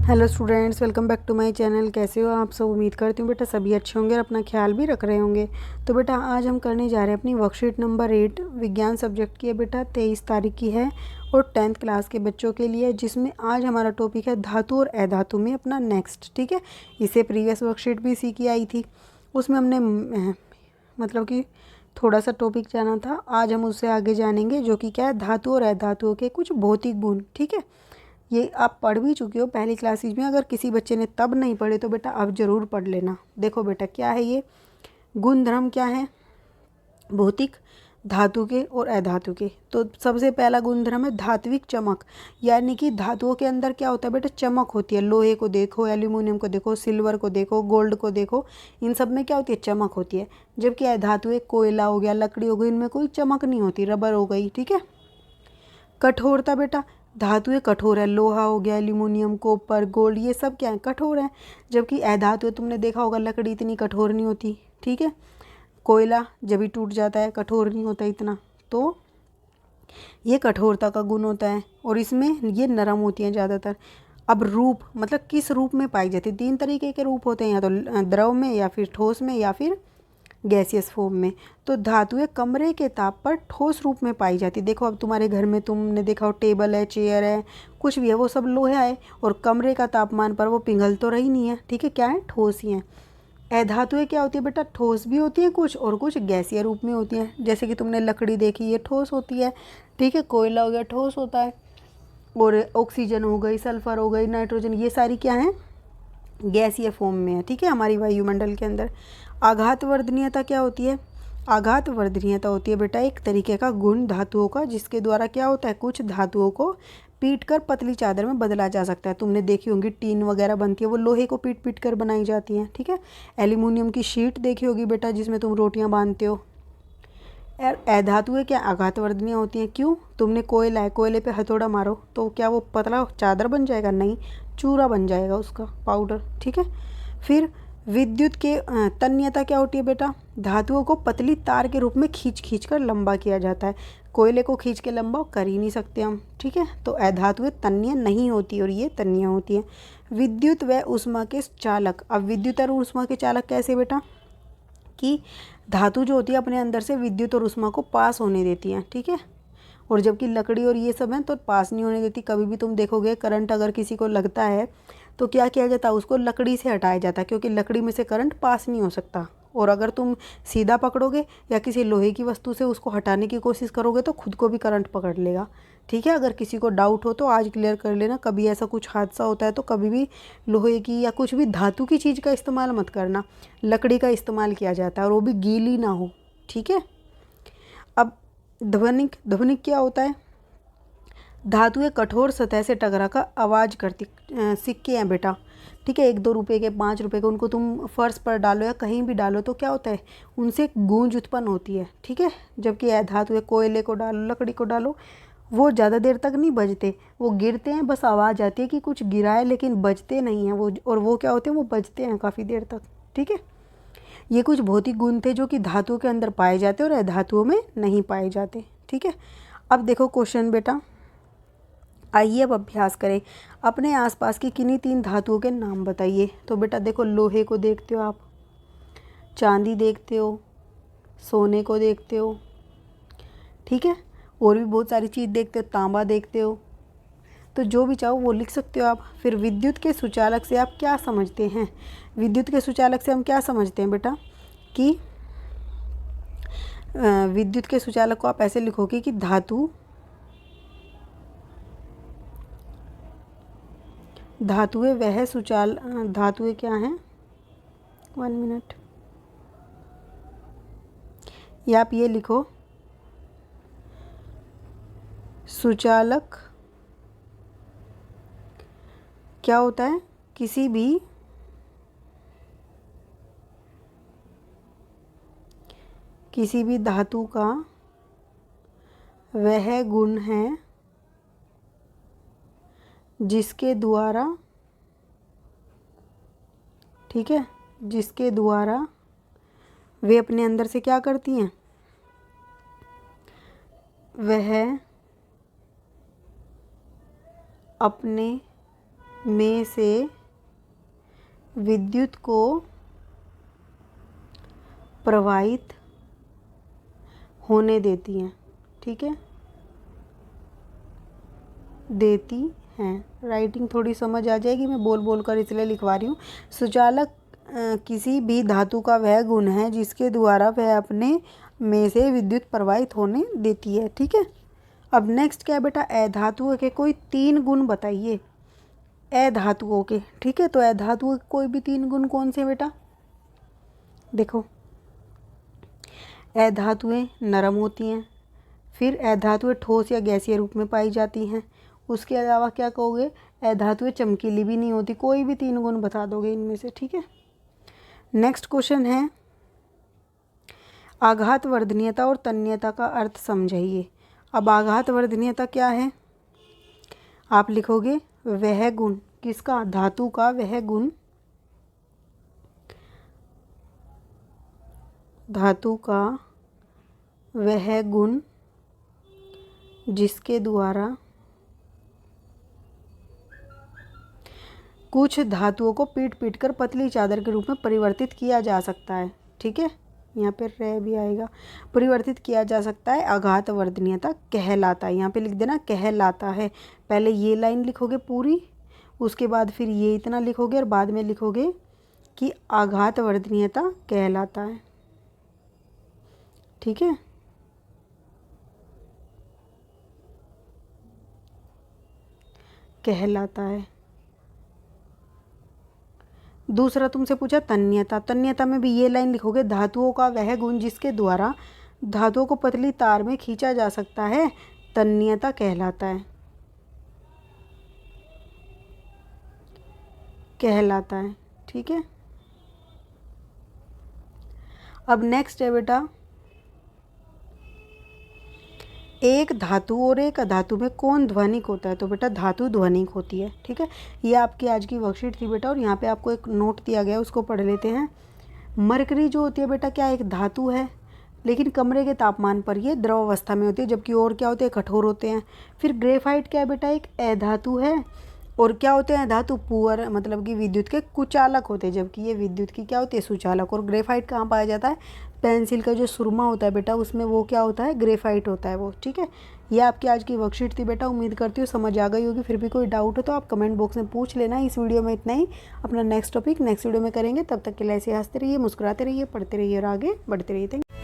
Hello students, welcome back to my channel. कैसे हो आप सब? उम्मीद करती हूँ बेटा सभी अच्छे होंगे और अपना ख्याल भी रख रहे होंगे। तो बेटा आज हम करने जा रहे हैं अपनी वर्कशीट नंबर 8 विज्ञान सब्जेक्ट की है बेटा। 23 तारीख की है और 10th क्लास के बच्चों के लिए, जिसमें आज हमारा टॉपिक है धातु और अधातु में अपना नेक्स्ट। ठीक है, इससे प्रीवियस वर्कशीट भी इसी की आई थी, उसमें हमने मतलब कि थोड़ा सा टॉपिक जाना था। आज हम उससे आगे जानेंगे, जो कि क्या है, धातु और अधातुओं के कुछ भौतिक गुण। ठीक है, ये आप पढ़ भी चुके हो पहली क्लासेज में। अगर किसी बच्चे ने तब नहीं पढ़े तो बेटा अब ज़रूर पढ़ लेना। देखो बेटा क्या है ये गुणधर्म, क्या है भौतिक धातु के और अधातु के। तो सबसे पहला गुणधर्म है धात्विक चमक, यानी कि धातुओं के अंदर क्या होता है बेटा, चमक होती है। लोहे को देखो, एल्यूमिनियम को देखो, सिल्वर को देखो, गोल्ड को देखो, इन सब में क्या होती है, चमक होती है। जबकि अधातु एक कोयला हो गया, लकड़ी हो गई, इनमें कोई चमक नहीं होती, रबर हो गई। ठीक है, कठोरता बेटा, धातुएं कठोर है, लोहा हो गया, एल्यूमिनियम, कॉपर, गोल्ड, ये सब क्या है, कठोर है। जबकि अधातु तुमने देखा होगा लकड़ी इतनी कठोर नहीं होती। ठीक है, कोयला जब भी टूट जाता है कठोर नहीं होता इतना। तो ये कठोरता का गुण होता है और इसमें ये नरम होती हैं ज़्यादातर। अब रूप मतलब किस रूप में पाई जाती है, 3 तरीके के रूप होते हैं, या तो द्रव में, या फिर ठोस में, या फिर गैसियस फॉर्म में। तो धातुएं कमरे के ताप पर ठोस रूप में पाई जाती है। देखो अब तुम्हारे घर में तुमने देखा हो, टेबल है, चेयर है, कुछ भी है, वो सब लोहा है और कमरे का तापमान पर वो पिघल तो रही नहीं है। ठीक है, क्या है, ठोस ही है। अधातुएं क्या होती है बेटा, ठोस भी होती हैं कुछ और कुछ गैसीय रूप में होती हैं। जैसे कि तुमने लकड़ी देखी, ये ठोस होती है। ठीक है, कोयला हो गया, ठोस होता है। और ऑक्सीजन हो गई, सल्फर हो गई, नाइट्रोजन, ये सारी क्या है, गैसीय फॉर्म में है। ठीक है, हमारी वायुमंडल के अंदर। आघात वर्धनीयता क्या होती है, आघात वर्धनीयता होती है बेटा एक तरीके का गुण धातुओं का, जिसके द्वारा क्या होता है, कुछ धातुओं को पीट कर पतली चादर में बदला जा सकता है। तुमने देखी होगी टीन वगैरह बनती है, वो लोहे को पीट पीट कर बनाई जाती हैं। ठीक है, एल्यूमिनियम की शीट देखी होगी बेटा, जिसमें तुम रोटियां बांधते हो। अधातुएं क्या आघात वर्धनीय होती हैं। क्यों, तुमने कोयला है, कोयले पे हथौड़ा मारो तो क्या वो पतला चादर बन जाएगा? नहीं, चूरा बन जाएगा उसका, पाउडर। ठीक है, फिर विद्युत के तन्यता क्या होती है बेटा, धातुओं को पतली तार के रूप में खींच खींच कर लंबा किया जाता है। कोयले को खींच के लंबा कर ही नहीं सकते हम। ठीक है, तो अधातुएं तन्य नहीं होती और ये तन्य होती है। विद्युत व ऊष्मा के चालक। अब विद्युत और ऊष्मा के चालक कैसे बेटा, कि धातु जो होती है अपने अंदर से विद्युत और ऊष्मा को पास होने देती है। ठीक है, और जबकि लकड़ी और ये सब हैं तो पास नहीं होने देती। कभी भी तुम देखोगे करंट अगर किसी को लगता है तो क्या किया जाता है, उसको लकड़ी से हटाया जाता है, क्योंकि लकड़ी में से करंट पास नहीं हो सकता। और अगर तुम सीधा पकड़ोगे या किसी लोहे की वस्तु से उसको हटाने की कोशिश करोगे तो खुद को भी करंट पकड़ लेगा। ठीक है, अगर किसी को डाउट हो तो आज क्लियर कर लेना। कभी ऐसा कुछ हादसा होता है तो कभी भी लोहे की या कुछ भी धातु की चीज़ का इस्तेमाल मत करना, लकड़ी का इस्तेमाल किया जाता है और वो भी गीली ना हो। ठीक है, अब ध्वनिक, ध्वनिक क्या होता है, धातुएं कठोर सतह से टकरा कर आवाज़ करती। सिक्के हैं बेटा, ठीक है, 1-2 रुपए के, 5 रुपए के, उनको तुम फर्श पर डालो या कहीं भी डालो तो क्या होता है, उनसे एक गूंज उत्पन्न होती है। ठीक है, जबकि धातु कोयले को डालो, लकड़ी को डालो, वो ज़्यादा देर तक नहीं बजते, वो गिरते हैं, बस आवाज़ आती है कि कुछ गिरा है, लेकिन बजते नहीं हैं वो। और वो क्या होते हैं, वो बजते हैं काफ़ी देर तक। ठीक है, ये कुछ भौतिक गुण थे जो कि धातुओं के अंदर पाए जाते और अधातुओं में नहीं पाए जाते। ठीक है, अब देखो क्वेश्चन बेटा, आइए अब अभ्यास करें। अपने आसपास की किन्हीं 3 धातुओं के नाम बताइए। तो बेटा देखो, लोहे को देखते हो आप, चांदी देखते हो, सोने को देखते हो। ठीक है, और भी बहुत सारी चीज़ देखते हो, तांबा देखते हो। तो जो भी चाहो वो लिख सकते हो आप। फिर विद्युत के सुचालक से आप क्या समझते हैं, विद्युत के सुचालक से हम क्या समझते हैं बेटा, कि विद्युत के सुचालक को आप ऐसे लिखोगे कि धातुएं वह धातुएं क्या हैं, 1 मिनट, या आप ये लिखो, सुचालक क्या होता है, किसी भी धातु का वह गुण है जिसके द्वारा, ठीक है, जिसके द्वारा वे अपने अंदर से क्या करती हैं, वह अपने में से विद्युत को प्रवाहित होने देती हैं। ठीक है, देती हैं। राइटिंग थोड़ी समझ आ जाएगी, मैं बोल बोल कर इसलिए लिखवा रही हूँ। सुचालक किसी भी धातु का वह गुण है जिसके द्वारा वह अपने में से विद्युत प्रवाहित होने देती है। ठीक है, अब नेक्स्ट क्या है बेटा, अधातुओं के कोई 3 गुण बताइए, अधातुओं के। ठीक है, तो अधातुओं के कोई भी 3 गुण कौन से बेटा, देखो, अधातुएं नरम होती हैं, फिर अधातुएं ठोस या गैसीय रूप में पाई जाती हैं, उसके अलावा क्या कहोगे, अधातुएं चमकीली भी नहीं होती। कोई भी 3 गुण बता दोगे इनमें से। ठीक है, नेक्स्ट क्वेश्चन है, आघात वर्धनीयता और तन्यता का अर्थ समझाइए। अब आघात वर्धनीयता क्या है, आप लिखोगे वह गुण, किसका, धातु का वह गुण, धातु का वह गुण जिसके द्वारा कुछ धातुओं को पीट पीट कर पतली चादर के रूप में परिवर्तित किया जा सकता है। ठीक है, यहाँ पे रह भी आएगा, परिवर्तित किया जा सकता है, आघात वर्धनीयता कहलाता है। यहाँ पे लिख देना कहलाता है, पहले ये लाइन लिखोगे पूरी, उसके बाद फिर ये इतना लिखोगे और बाद में लिखोगे कि आघात वर्धनीयता कहलाता है। ठीक है, कहलाता है। दूसरा तुमसे पूछा तन्यता, तन्यता में भी ये लाइन लिखोगे, धातुओं का वह गुण जिसके द्वारा धातुओं को पतली तार में खींचा जा सकता है, तन्यता कहलाता है, कहलाता है। ठीक है, अब नेक्स्ट है बेटा, एक धातु और एक अधातु में कौन ध्वनिक होता है, तो बेटा धातु ध्वनिक होती है। ठीक है, ये आपकी आज की वर्कशीट थी बेटा, और यहाँ पे आपको एक नोट दिया गया है, उसको पढ़ लेते हैं। मरकरी जो होती है बेटा, क्या एक धातु है, लेकिन कमरे के तापमान पर ये द्रव अवस्था में होती है, जबकि और क्या होते हैं, कठोर होते हैं। फिर ग्रेफाइट क्या है बेटा, एक अधातु है, और क्या होते हैं धातु, पुअर मतलब कि विद्युत के कुचालक होते हैं, जबकि ये विद्युत की क्या होती है, सुचालक। और ग्रेफाइट कहाँ पाया जाता है, पेंसिल का जो सुरमा होता है बेटा, उसमें वो क्या होता है, ग्रेफाइट होता है वो। ठीक है, ये आपकी आज की वर्कशीट थी बेटा, उम्मीद करती हूँ समझ आ गई होगी। फिर भी कोई डाउट हो तो आप कमेंट बॉक्स में पूछ लेना। इस वीडियो में इतना ही, अपना नेक्स्ट टॉपिक नेक्स्ट वीडियो में करेंगे। तब तक के लिए ऐसे हंसते रहिए, मुस्कुराते रहिए, पढ़ते रहिए और आगे बढ़ते रहिए। Thank you.